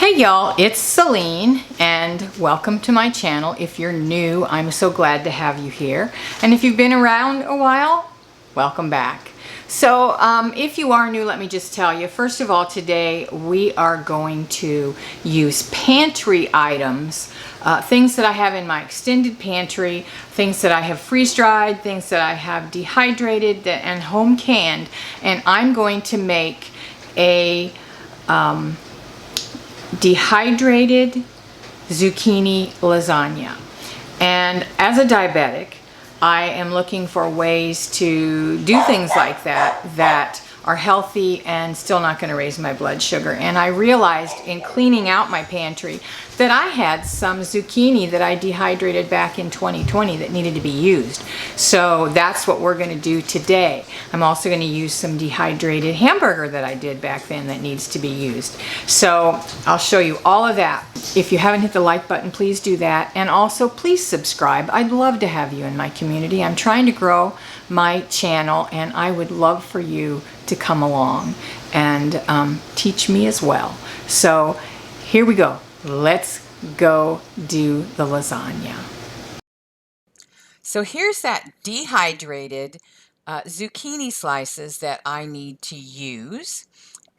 Hey y'all, it's Celine and welcome to my channel. If you're new, I'm so glad to have you here. And if you've been around a while, welcome back. So if you are new, let me just tell you, first of all, today we are going to use pantry items, things that I have in my extended pantry, things that I have freeze-dried, things that I have dehydrated and home canned, and I'm going to make a dehydrated zucchini lasagna. And as a diabetic, I am looking for ways to do things like that are healthy and still not going to raise my blood sugar. And I realized in cleaning out my pantry that I had some zucchini that I dehydrated back in 2020 that needed to be used. So that's what we're going to do today. I'm also going to use some dehydrated hamburger that I did back then that needs to be used. So I'll show you all of that. If you haven't hit the like button, please do that. And also please subscribe. I'd love to have you in my community. I'm trying to grow my channel and I would love for you to come along and teach me as well. So here we go. Let's go do the lasagna. So here's that dehydrated zucchini slices that I need to use,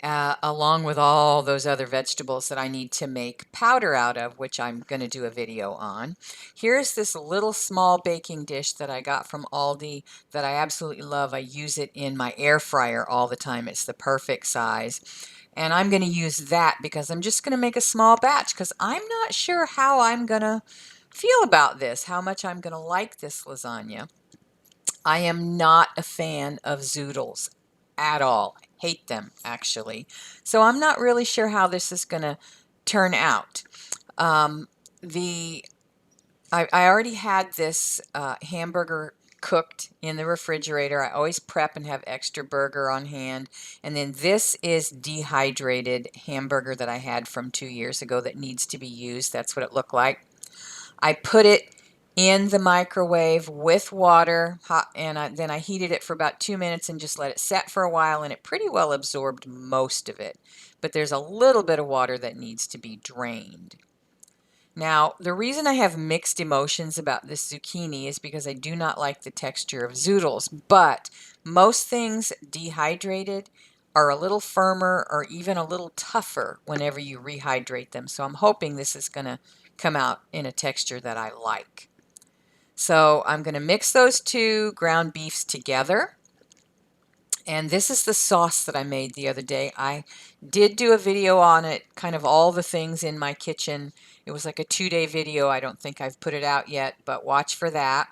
along with all those other vegetables that I need to make powder out of, which I'm going to do a video on. Here's this little small baking dish that I got from Aldi that I absolutely love. I use it in my air fryer all the time. It's the perfect size. And I'm going to use that because I'm just going to make a small batch because I'm not sure how I'm going to feel about this, how much I'm going to like this lasagna. I am not a fan of zoodles at all. Hate them, actually. So I'm not really sure how this is going to turn out. I already had this hamburger cooked in the refrigerator. I always prep and have extra burger on hand. And then this is dehydrated hamburger that I had from 2 years ago that needs to be used. That's what it looked like. I put it in the microwave with water, hot, and then I heated it for about 2 minutes and just let it set for a while, and it pretty well absorbed most of it. But there's a little bit of water that needs to be drained. Now, the reason I have mixed emotions about this zucchini is because I do not like the texture of zoodles, but most things dehydrated are a little firmer or even a little tougher whenever you rehydrate them. So I'm hoping this is going to come out in a texture that I like. So I'm going to mix those two ground beefs together. And this is the sauce that I made the other day. I did do a video on it, kind of all the things in my kitchen. It was like a 2-day video. I don't think I've put it out yet, but watch for that.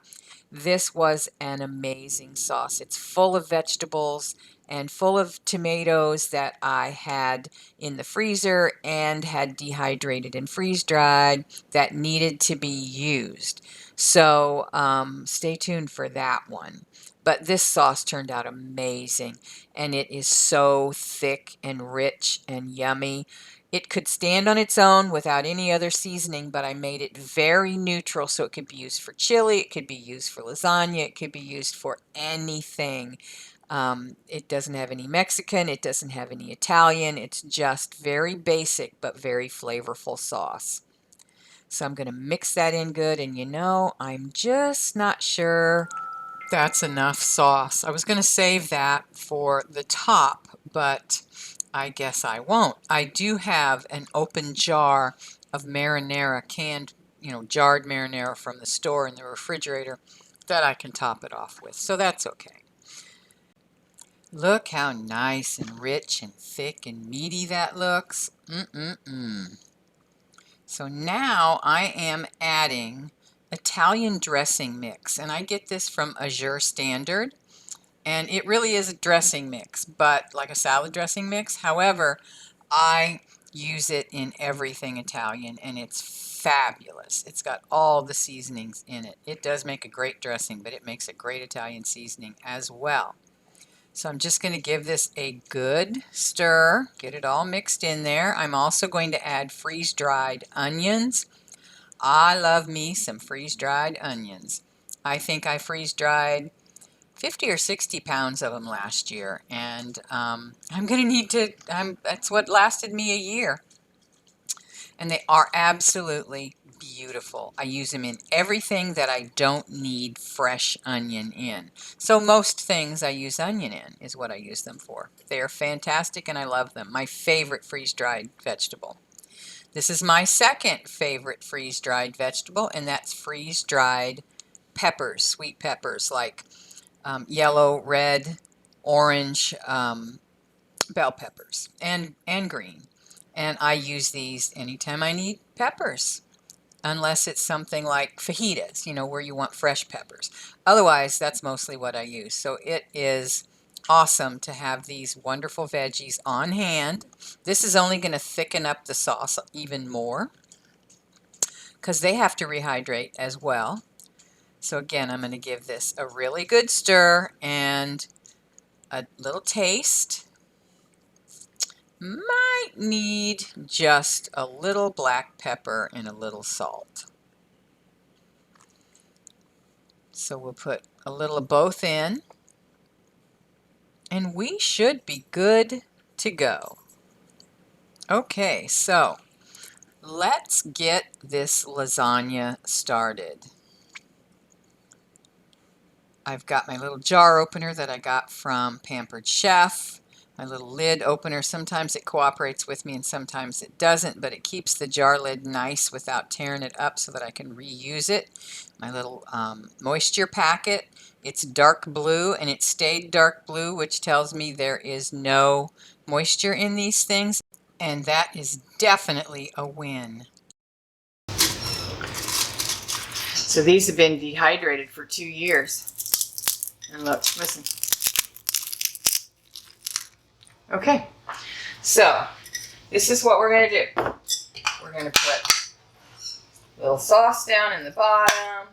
This was an amazing sauce. It's full of vegetables and full of tomatoes that I had in the freezer and had dehydrated and freeze-dried that needed to be used. So stay tuned for that one. But this sauce turned out amazing, and it is so thick and rich and yummy. It could stand on its own without any other seasoning, but I made it very neutral so it could be used for chili, it could be used for lasagna, it could be used for anything. It doesn't have any Mexican, it doesn't have any Italian, it's just very basic but very flavorful sauce. So I'm going to mix that in good, and you know, I'm just not sure that's enough sauce. I was going to save that for the top, but I guess I won't. I do have an open jar of marinara, canned, jarred marinara from the store in the refrigerator that I can top it off with, so that's okay. Look how nice and rich and thick and meaty that looks. So now I am adding Italian dressing mix, and I get this from Azure Standard, and it really is a dressing mix, but like a salad dressing mix. However, I use it in everything Italian, and it's fabulous. It's got all the seasonings in it. It does make a great dressing, but it makes a great Italian seasoning as well. So I'm just going to give this a good stir, get it all mixed in there. I'm also going to add freeze-dried onions. I love me some freeze-dried onions. I think I freeze-dried 50 or 60 pounds of them last year, and I'm going to need to, that's what lasted me a year. and they are absolutely beautiful. I use them in everything that I don't need fresh onion in. So most things I use onion in is what I use them for. They are fantastic and I love them. My favorite freeze-dried vegetable. This is my second favorite freeze-dried vegetable, and that's freeze-dried peppers, sweet peppers like yellow, red, orange, bell peppers, and green. And I use these anytime I need peppers, unless it's something like fajitas, you know, where you want fresh peppers. Otherwise, that's mostly what I use. So it is awesome to have these wonderful veggies on hand. This is only going to thicken up the sauce even more because they have to rehydrate as well. So again, I'm going to give this a really good stir and a little taste. Might need just a little black pepper and a little salt. So we'll put a little of both in, and we should be good to go. Okay, so let's get this lasagna started. I've got my little jar opener that I got from Pampered Chef. My little lid opener, sometimes it cooperates with me and sometimes it doesn't, but it keeps the jar lid nice without tearing it up so that I can reuse it. My little moisture packet, it's dark blue and it stayed dark blue, which tells me there is no moisture in these things, and that is definitely a win. So these have been dehydrated for 2 years. And look, listen. Okay, so this is what we're going to do. We're going to put a little sauce down in the bottom.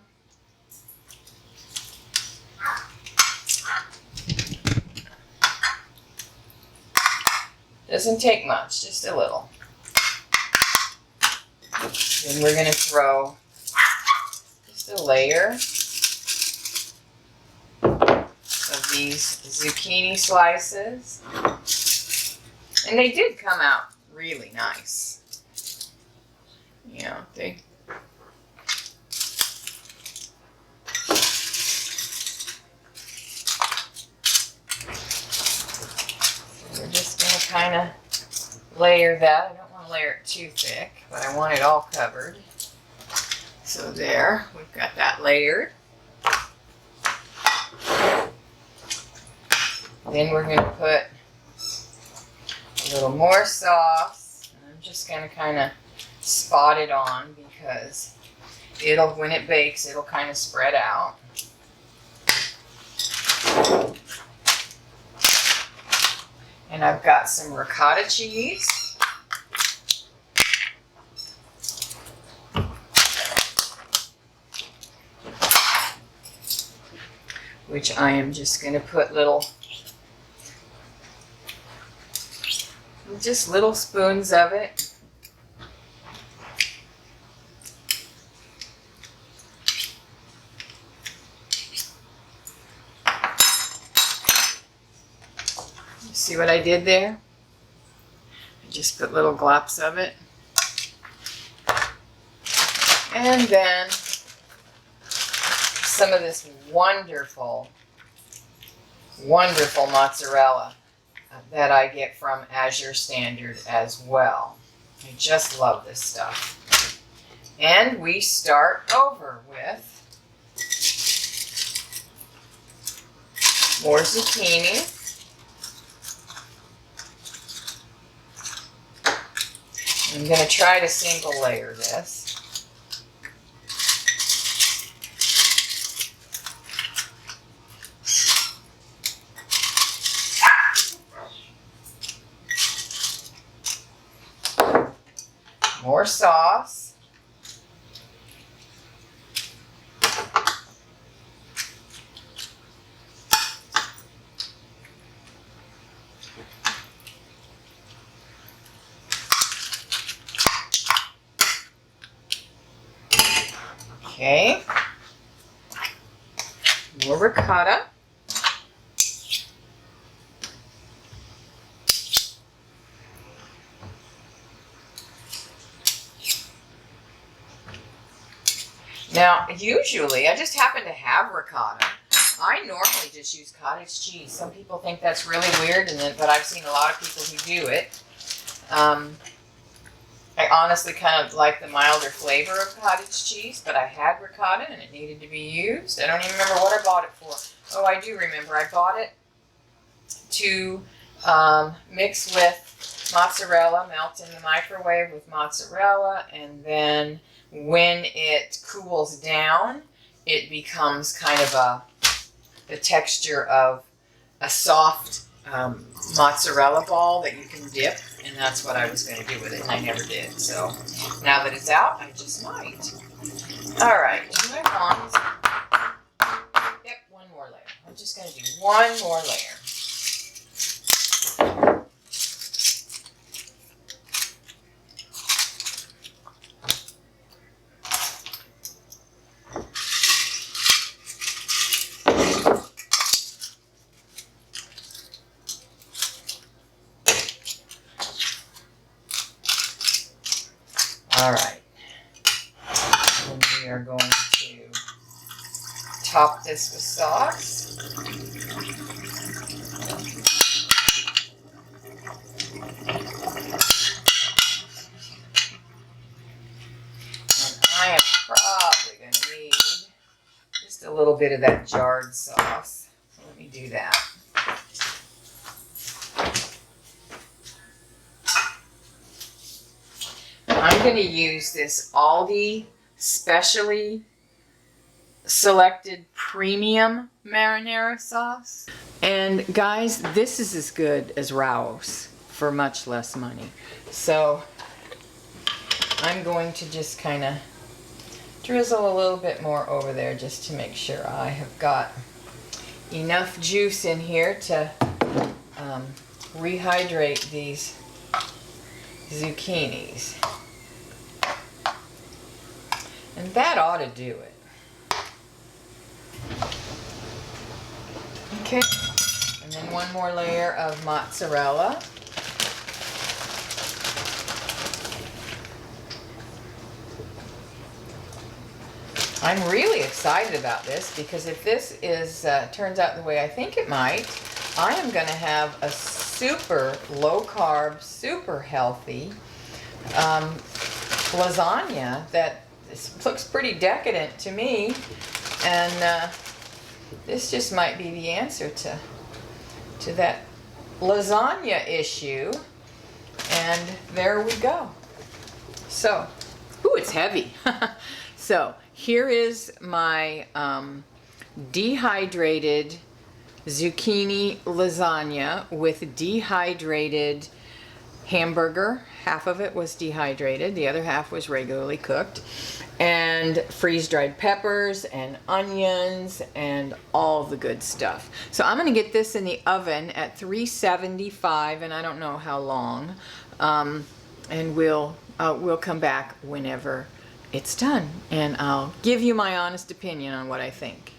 Doesn't take much, just a little. Then we're going to throw just a layer of these zucchini slices. And they did come out really nice. You know, we're just going to kind of layer that. I don't want to layer it too thick, but I want it all covered. So there, we've got that layered. Then we're going to put a little more sauce. And I'm just going to kind of spot it on because when it bakes, it'll kind of spread out. And I've got some ricotta cheese. Which I am just going to put just little spoons of it. You see what I did there? I just put little glops of it. And then some of this wonderful, wonderful mozzarella that I get from Azure Standard as well. I just love this stuff. And we start over with more zucchini. I'm going to try to single layer this. More sauce. Okay. More ricotta. Now, usually, I just happen to have ricotta. I normally just use cottage cheese. Some people think that's really weird, but I've seen a lot of people who do it. I honestly kind of like the milder flavor of cottage cheese, but I had ricotta and it needed to be used. I don't even remember what I bought it for. Oh, I do remember. I bought it to mix with mozzarella, melt in the microwave with mozzarella, and then when it cools down, it becomes kind of the texture of a soft mozzarella ball that you can dip, and that's what I was going to do with it, and I never did. So now that it's out, I just might. All right, do I want? Yep, one more layer. I'm just going to do one more layer. All right, and we are going to top this with sauce. And I am probably going to need just a little bit of that jarred sauce. So let me do that. I'm going to use this Aldi specially selected premium marinara sauce. And guys, this is as good as Rao's for much less money. So I'm going to just kind of drizzle a little bit more over there just to make sure I have got enough juice in here to rehydrate these zucchinis. And that ought to do it. Okay, and then one more layer of mozzarella. I'm really excited about this because if this turns out the way I think it might, I am going to have a super low carb, super healthy lasagna that looks pretty decadent to me, and this just might be the answer to that lasagna issue. And there we go. So, ooh, it's heavy. So here is my dehydrated zucchini lasagna with dehydrated hamburger. Half of it was dehydrated, the other half was regularly cooked, and freeze-dried peppers and onions and all the good stuff. So I'm going to get this in the oven at 375, and I don't know how long, and we'll come back whenever it's done, and I'll give you my honest opinion on what I think.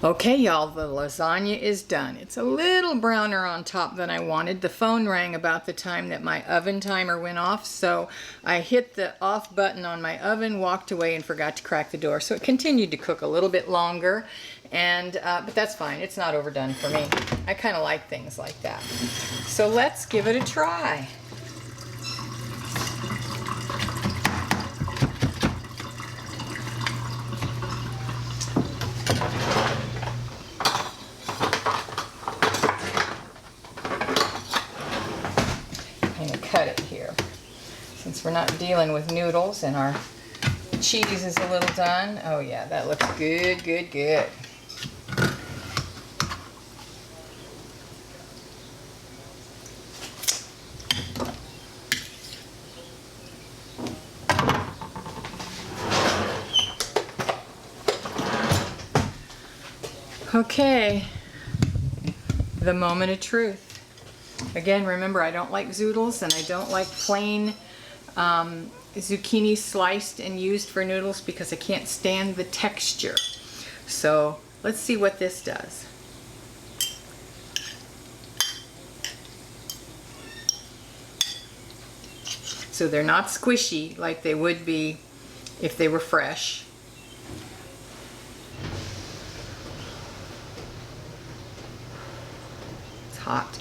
Okay, y'all, the lasagna is done. It's a little browner on top than I wanted. The phone rang about the time that my oven timer went off, so I hit the off button on my oven, walked away, and forgot to crack the door. So it continued to cook a little bit longer, and but that's fine. It's not overdone for me. I kind of like things like that. So let's give it a try. Cut it here since we're not dealing with noodles and our cheese is a little done. Oh yeah, that looks good, good, good. Okay, the moment of truth. Again, remember, I don't like zoodles and I don't like plain zucchini sliced and used for noodles because I can't stand the texture. So let's see what this does. so they're not squishy like they would be if they were fresh. It's hot.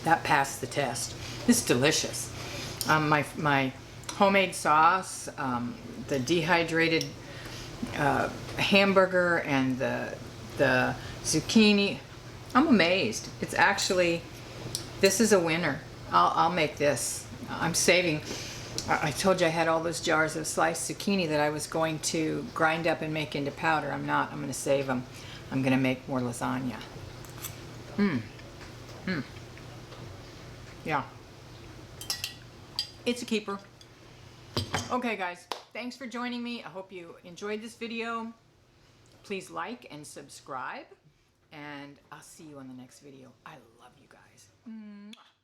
That passed the test. It's delicious. My homemade sauce, the dehydrated hamburger, and the zucchini. I'm amazed. It's actually, this is a winner. I'll make this. I'm saving. I told you I had all those jars of sliced zucchini that I was going to grind up and make into powder. I'm not. I'm going to save them. I'm going to make more lasagna. Yeah. It's a keeper. Okay, guys. Thanks for joining me. I hope you enjoyed this video. Please like and subscribe. And I'll see you on the next video. I love you guys. Mwah.